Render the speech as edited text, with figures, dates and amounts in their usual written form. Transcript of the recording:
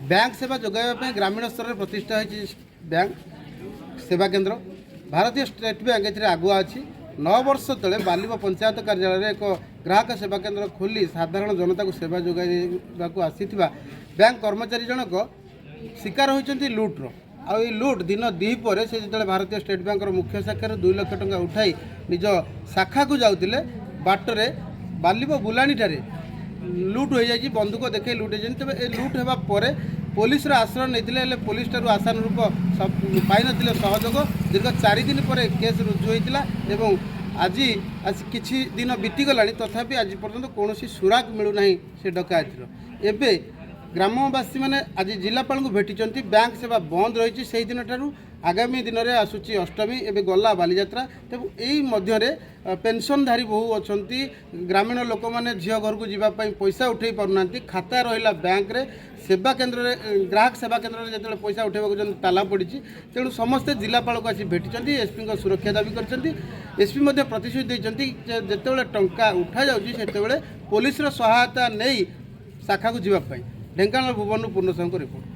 Bank सेवा जोगाइबा ग्रामीण स्तर में प्रतिष्ठा होती बैंक सेवा केन्द्र भारतीय स्टेट बैंक ए आगुआ अच्छी 9 वर्ष तले बालिब पंचायत कार्यालय एक ग्राहक सेवा केन्द्र खोली साधारण जनता को सेवा जोगाइबा आसीथिबा बैंक कर्मचारी जनक शिकार होती लुट्र आ लुट दिन द्विपर से जो भारतीय स्टेट बैंक मुख्य शाखार 2 लाख टंका उठाई निज शाखा को जाऊे बाटरे बालिब बुलाणी ठारे लुट हो जाए बंदूक देखे लुट हो तेज ए लुट होगा पुलिस आश्रय नहीं पुलिस ठार आशानुरूप पाई न सहयोग दीर्घ 4 दिन पर केस रुजु होता आज किछि दिन बीतीगला तथापि आज पर्यंत कौन सुराग मिलूना से डकायतर एवं ग्रामवासी मैंने आज जिलापाल को भेटी बैंक सेवा बंद रही से दिन ठारू आगामी दिन में आसूची अष्टमी एवं गला बालीजात्रा तेज यही मध्य पेंशनधारी बहु अच्छा ग्रामीण लोक मैंने झील घर को जावाई पैसा उठे पारना खाता रहा बैंक रे सेवा केन्द्र ग्राहक सेवा केन्द्र में जो पैसा उठेबा ताला पड़ी तेणु समस्ते जिलापाल को आसी भेटी एसपी को सुरक्षा दाबी कर एसपी प्रतिश्रुति देते जिते टंका उठा जाते पुलिस सहायता नहीं शाखा को जावाई ढेंकानाल भुवन पूर्ण साहू रिपोर्ट।